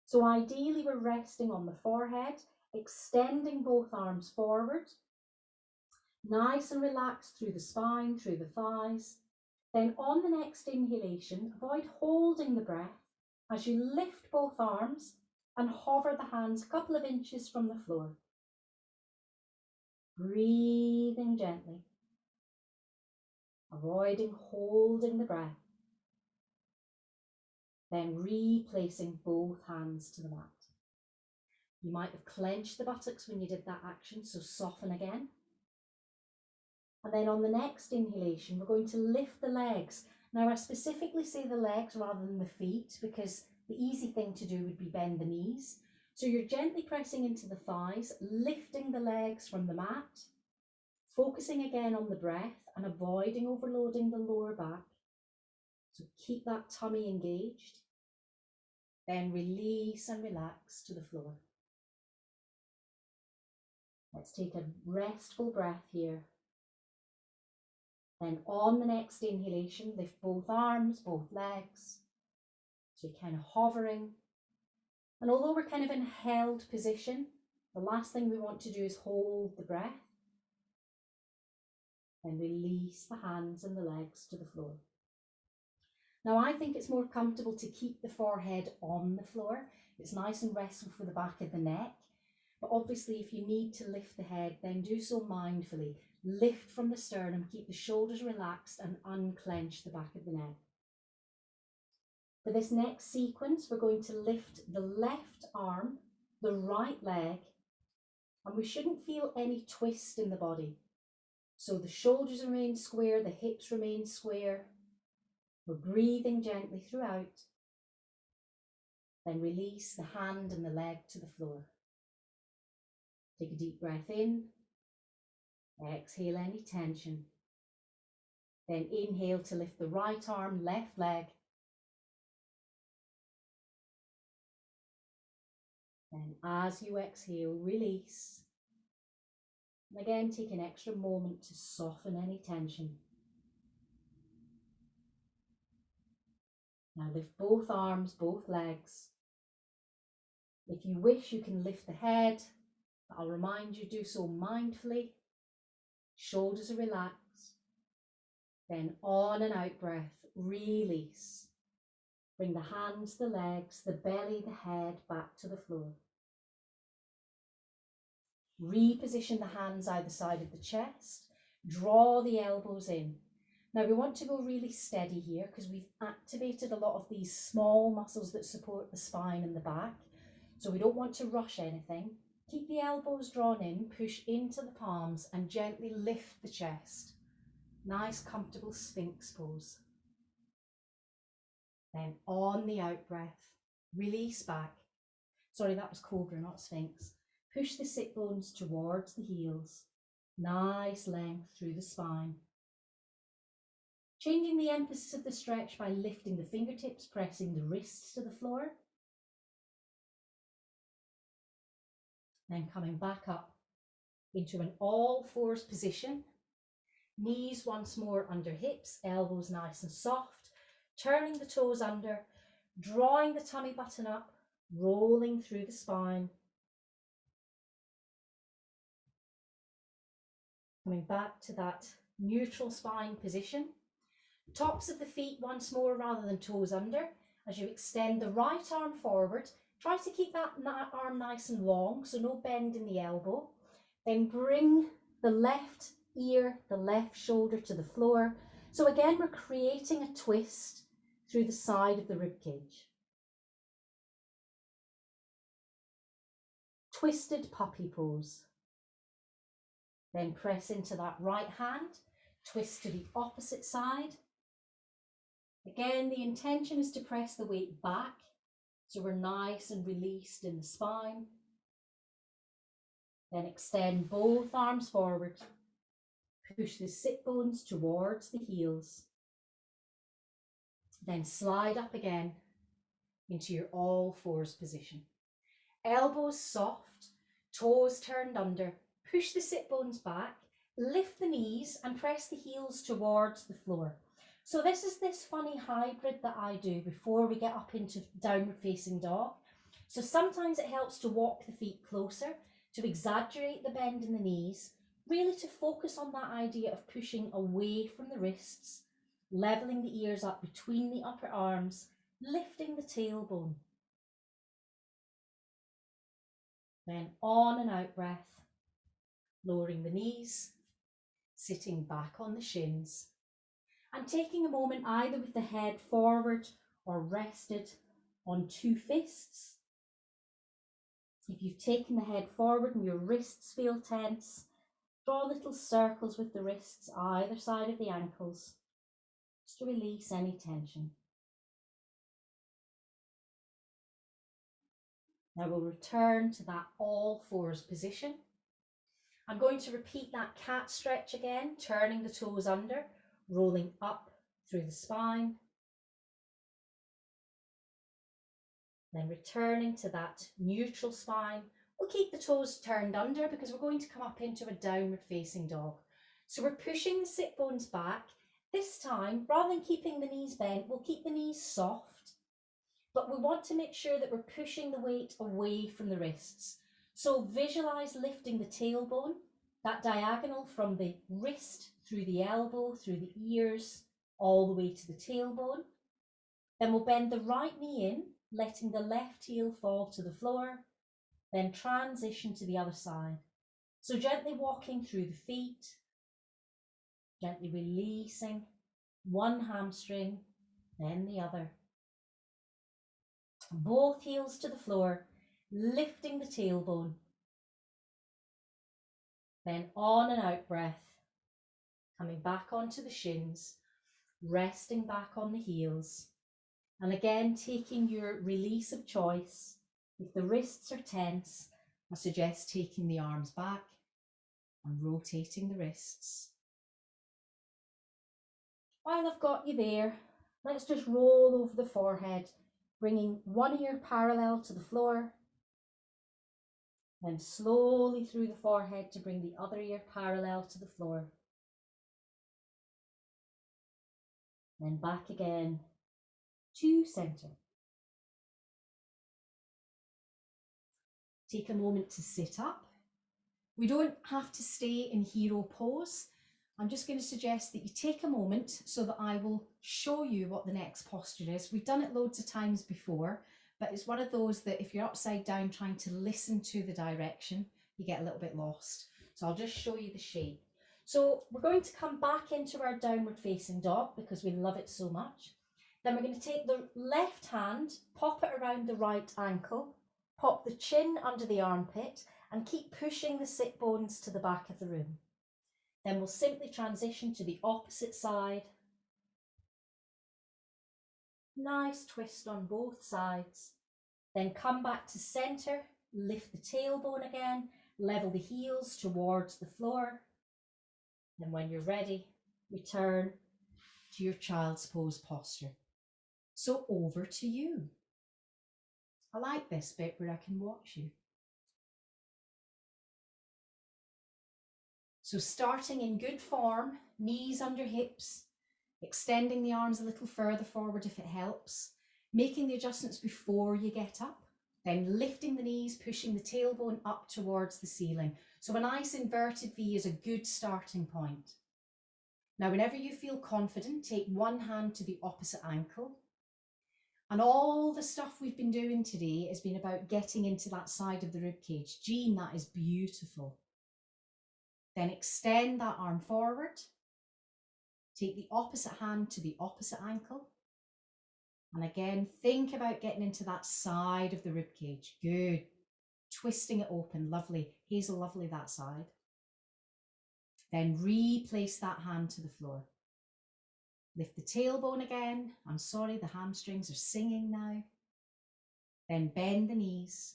Speaker 3: So ideally we're resting on the forehead, extending both arms forward, nice and relaxed through the spine, through the thighs. Then on the next inhalation, avoid holding the breath as you lift both arms and hover the hands a couple of inches from the floor. Breathing gently, avoiding holding the breath. Then replacing both hands to the mat. You might have clenched the buttocks when you did that action, so soften again. And then on the next inhalation, we're going to lift the legs. Now I specifically say the legs rather than the feet because the easy thing to do would be bend the knees. So you're gently pressing into the thighs, lifting the legs from the mat, focusing again on the breath and avoiding overloading the lower back. So keep that tummy engaged. Then release and relax to the floor. Let's take a restful breath here. Then on the next inhalation, lift both arms, both legs. So you're kind of hovering. And although we're kind of in held position, the last thing we want to do is hold the breath. Then release the hands and the legs to the floor. Now I think it's more comfortable to keep the forehead on the floor. It's nice and restful for the back of the neck. But obviously if you need to lift the head, then do so mindfully. Lift from the sternum, keep the shoulders relaxed and unclench the back of the neck. For this next sequence, we're going to lift the left arm, the right leg, and we shouldn't feel any twist in the body. So the shoulders remain square, the hips remain square. We're breathing gently throughout. Then release the hand and the leg to the floor. Take a deep breath in. Exhale any tension. Then inhale to lift the right arm, left leg. Then as you exhale, release. And again, take an extra moment to soften any tension. Now lift both arms, both legs. If you wish, you can lift the head. I'll remind you, do so mindfully. Shoulders are relaxed. Then on and out breath, release. Bring the hands, the legs, the belly, the head back to the floor. Reposition the hands either side of the chest. Draw the elbows in. Now we want to go really steady here because we've activated a lot of these small muscles that support the spine and the back. So we don't want to rush anything. Keep the elbows drawn in, push into the palms and gently lift the chest. Nice comfortable Sphinx pose. Then on the out breath, release back. Sorry, that was Cobra, not Sphinx. Push the sit bones towards the heels. Nice length through the spine. Changing the emphasis of the stretch by lifting the fingertips, pressing the wrists to the floor. Then coming back up into an all fours position. Knees once more under hips, elbows nice and soft. Turning the toes under, drawing the tummy button up, rolling through the spine. Coming back to that neutral spine position. Tops of the feet once more rather than toes under. As you extend the right arm forward, try to keep that arm nice and long, so no bend in the elbow. Then bring the left ear, the left shoulder to the floor. So again, we're creating a twist through the side of the rib cage. Twisted puppy pose. Then press into that right hand, twist to the opposite side. Again, the intention is to press the weight back, so we're nice and released in the spine. Then extend both arms forward. Push the sit bones towards the heels. Then slide up again into your all fours position. Elbows soft, toes turned under. Push the sit bones back, lift the knees and press the heels towards the floor. So this is this funny hybrid that I do before we get up into downward facing dog. So sometimes it helps to walk the feet closer, to exaggerate the bend in the knees, really to focus on that idea of pushing away from the wrists, leveling the ears up between the upper arms, lifting the tailbone. Then on and out breath, lowering the knees, sitting back on the shins, and taking a moment either with the head forward or rested on two fists. If you've taken the head forward and your wrists feel tense, draw little circles with the wrists either side of the ankles, just to release any tension. Now we'll return to that all fours position. I'm going to repeat that cat stretch again, turning the toes under, rolling up through the spine. Then returning to that neutral spine, We'll keep the toes turned under because we're going to come up into a downward facing dog. So we're pushing the sit bones back. This time, rather than keeping the knees bent, we'll keep the knees soft, but we want to make sure that we're pushing the weight away from the wrists. So visualize lifting the tailbone, that diagonal from the wrist through the elbow, through the ears, all the way to the tailbone. Then we'll bend the right knee in, letting the left heel fall to the floor, then transition to the other side. So gently walking through the feet, gently releasing one hamstring, then the other. Both heels to the floor, lifting the tailbone. Then on and out breath, coming back onto the shins, resting back on the heels. And again, taking your release of choice. If the wrists are tense, I suggest taking the arms back and rotating the wrists. While I've got you there, let's just roll over the forehead, bringing one ear parallel to the floor, then slowly through the forehead to bring the other ear parallel to the floor. Then back again to center. Take a moment to sit up. We don't have to stay in hero pose. I'm just going to suggest that you take a moment so that I will show you what the next posture is. We've done it loads of times before, but it's one of those that if you're upside down trying to listen to the direction, you get a little bit lost. So I'll just show you the shape. So we're going to come back into our downward facing dog because we love it so much. Then we're going to take the left hand, pop it around the right ankle, pop the chin under the armpit and keep pushing the sit bones to the back of the room. Then we'll simply transition to the opposite side. Nice twist on both sides. Then come back to center, lift the tailbone again, level the heels towards the floor. Then when you're ready, return to your child's pose posture. So over to you. I like this bit where I can watch you. So starting in good form, knees under hips, extending the arms a little further forward if it helps, making the adjustments before you get up, then lifting the knees, pushing the tailbone up towards the ceiling. So a nice inverted V is a good starting point. Now, whenever you feel confident, take one hand to the opposite ankle. And all the stuff we've been doing today has been about getting into that side of the rib cage. Jean, that is beautiful. Then extend that arm forward. Take the opposite hand to the opposite ankle. And again, think about getting into that side of the rib cage. Good. Twisting it open. Lovely. Hazel, lovely that side. Then replace that hand to the floor. Lift the tailbone again. I'm sorry, the hamstrings are singing now. Then bend the knees.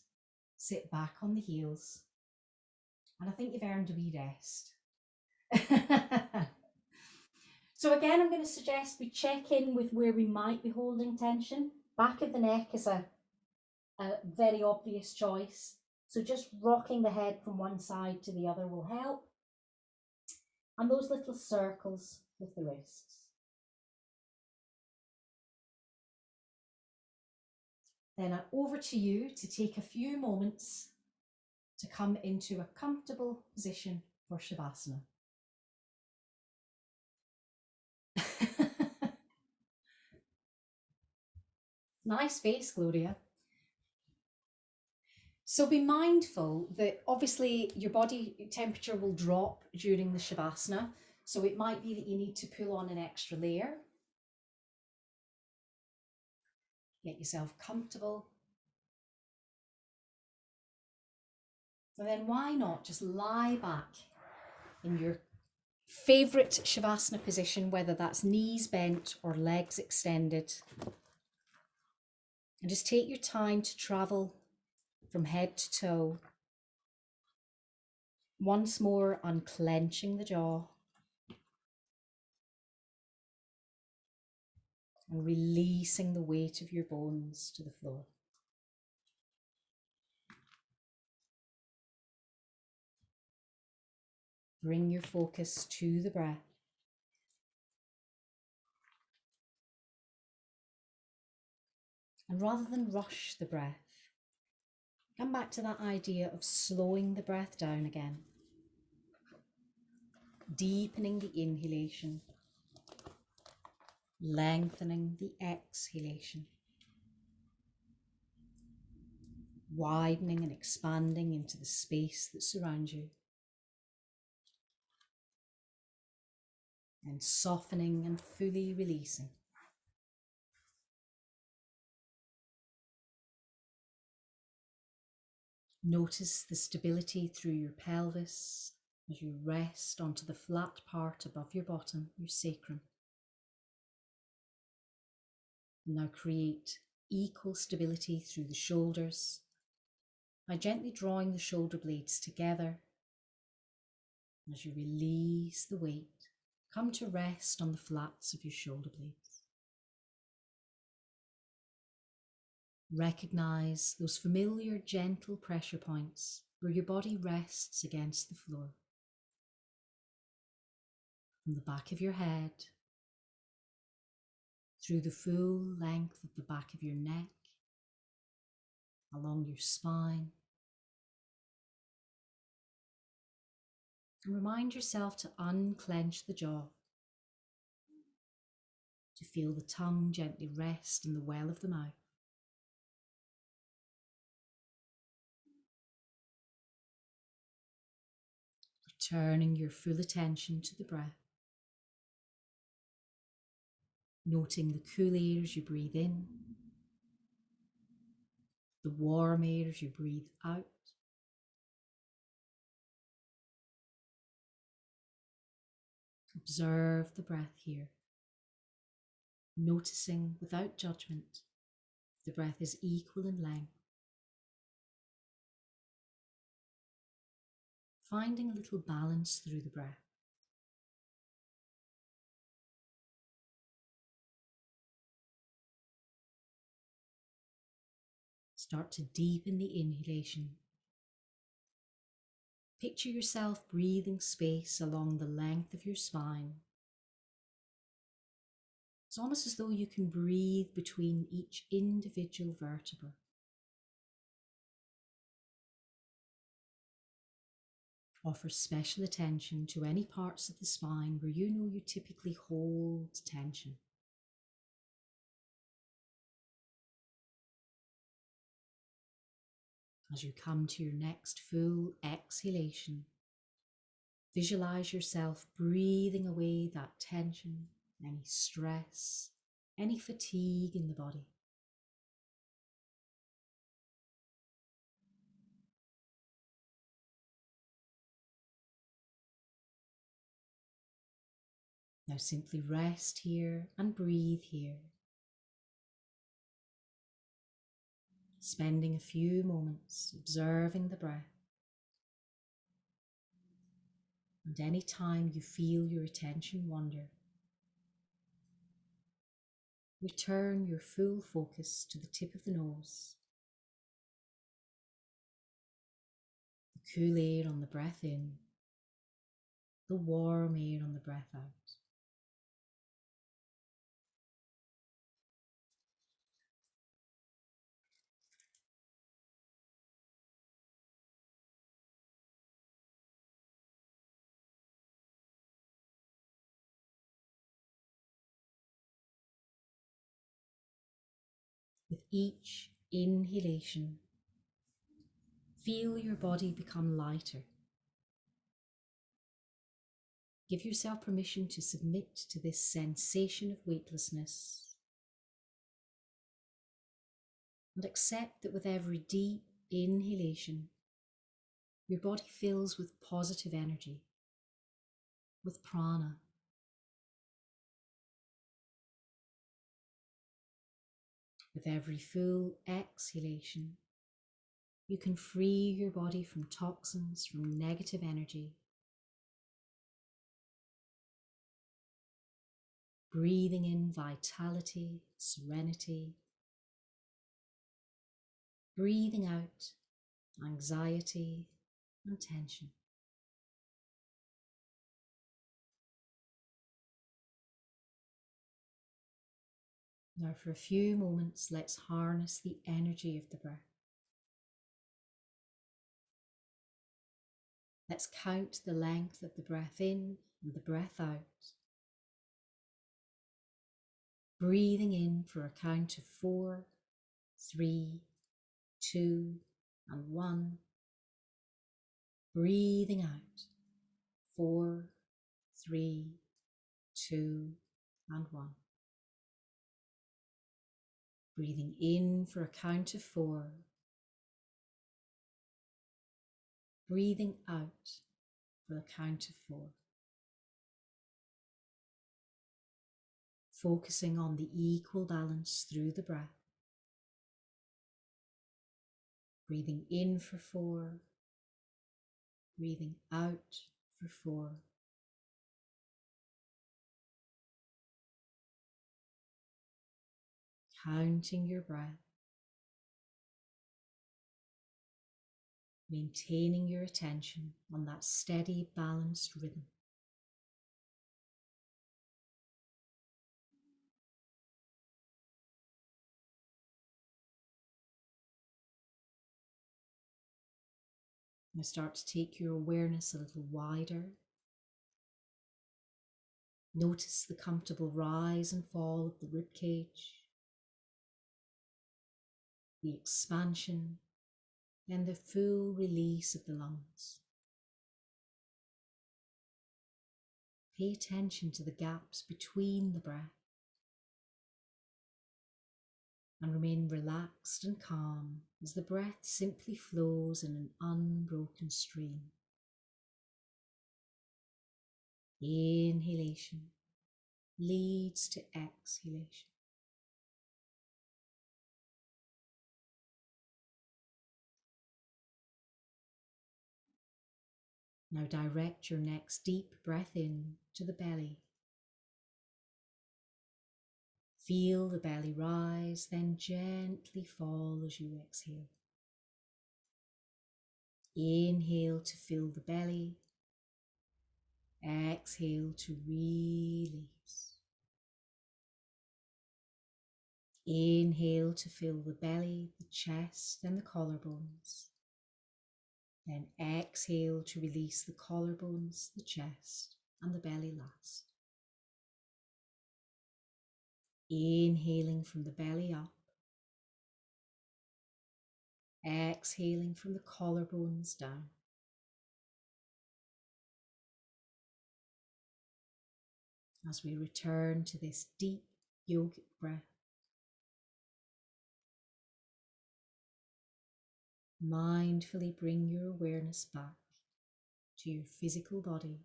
Speaker 3: Sit back on the heels. And I think you've earned a wee rest. So again, I'm going to suggest we check in with where we might be holding tension. Back of the neck is a very obvious choice. So just rocking the head from one side to the other will help. And those little circles with the wrists. Then over to you to take a few moments to come into a comfortable position for Shavasana. Nice face, Gloria. So be mindful that obviously your body temperature will drop during the Shavasana. So it might be that you need to pull on an extra layer. Get yourself comfortable. And then why not just lie back in your favorite Shavasana position, whether that's knees bent or legs extended. And just take your time to travel from head to toe. Once more, unclenching the jaw. And releasing the weight of your bones to the floor. Bring your focus to the breath. And rather than rush the breath, come back to that idea of slowing the breath down again. Deepening the inhalation, lengthening the exhalation, widening and expanding into the space that surrounds you, and softening and fully releasing. Notice the stability through your pelvis as you rest onto the flat part above your bottom, your sacrum. Now create equal stability through the shoulders by gently drawing the shoulder blades together. As you release the weight, come to rest on the flats of your shoulder blades. Recognize those familiar gentle pressure points where your body rests against the floor. From the back of your head, through the full length of the back of your neck, along your spine. And remind yourself to unclench the jaw, to feel the tongue gently rest in the well of the mouth. Returning your full attention to the breath. Noting the cool air as you breathe in, the warm air as you breathe out. Observe the breath here, noticing without judgment the breath is equal in length. Finding a little balance through the breath. Start to deepen the inhalation. Picture yourself breathing space along the length of your spine. It's almost as though you can breathe between each individual vertebra. Offer special attention to any parts of the spine where you know you typically hold tension. As you come to your next full exhalation, visualize yourself breathing away that tension, any stress, any fatigue in the body. Now simply rest here and breathe here, spending a few moments observing the breath. And any time you feel your attention wander, return your full focus to the tip of the nose, the cool air on the breath in, the warm air on the breath out. With each inhalation, feel your body become lighter. Give yourself permission to submit to this sensation of weightlessness. And accept that with every deep inhalation, your body fills with positive energy, with prana. With every full exhalation, you can free your body from toxins, from negative energy. Breathing in vitality, serenity. Breathing out anxiety and tension. Now, for a few moments, let's harness the energy of the breath. Let's count the length of the breath in and the breath out. Breathing in for a count of 4, 3, 2, and 1. Breathing out 4, 3, 2, and 1. Breathing in for a count of 4. Breathing out for a count of 4. Focusing on the equal balance through the breath. Breathing in for 4. Breathing out for 4. Counting your breath. Maintaining your attention on that steady, balanced rhythm. Now start to take your awareness a little wider. Notice the comfortable rise and fall of the rib cage, the expansion, and the full release of the lungs. Pay attention to the gaps between the breath and remain relaxed and calm as the breath simply flows in an unbroken stream. Inhalation leads to exhalation. Now direct your next deep breath in to the belly. Feel the belly rise, then gently fall as you exhale. Inhale to fill the belly. Exhale to release. Inhale to fill the belly, the chest, and the collarbones. Then exhale to release the collarbones, the chest, and the belly last. Inhaling from the belly up. Exhaling from the collarbones down. As we return to this deep yogic breath, mindfully bring your awareness back to your physical body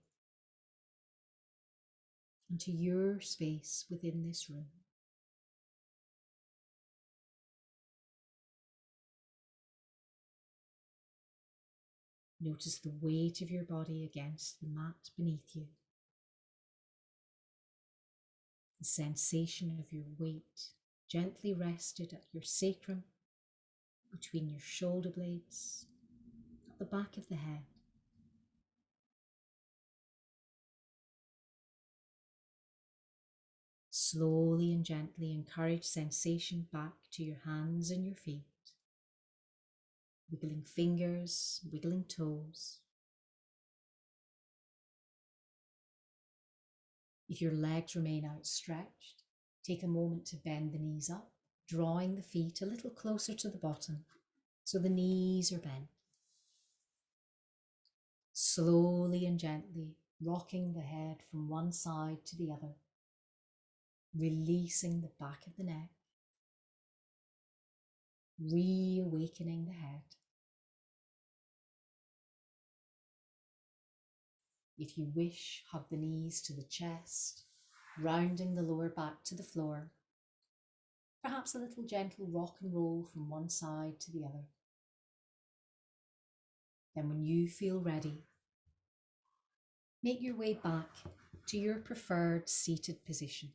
Speaker 3: and to your space within this room. Notice the weight of your body against the mat beneath you. The sensation of your weight gently rested at your sacrum, between your shoulder blades, at the back of the head. Slowly and gently encourage sensation back to your hands and your feet. Wiggling fingers, wiggling toes. If your legs remain outstretched, take a moment to bend the knees up, drawing the feet a little closer to the bottom so the knees are bent. Slowly and gently rocking the head from one side to the other, releasing the back of the neck, reawakening the head. If you wish, hug the knees to the chest, rounding the lower back to the floor. Perhaps a little gentle rock and roll from one side to the other. Then when you feel ready, make your way back to your preferred seated position.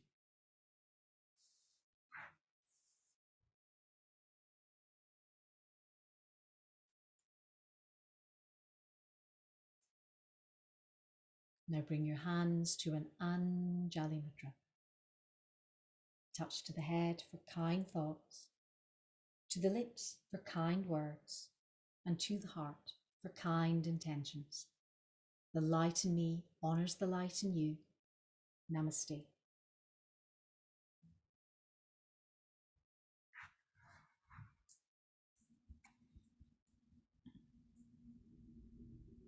Speaker 3: Now bring your hands to an Anjali Mudra. touch to the head for kind thoughts, to the lips for kind words, and to the heart for kind intentions. The light in me honors the light in you. Namaste.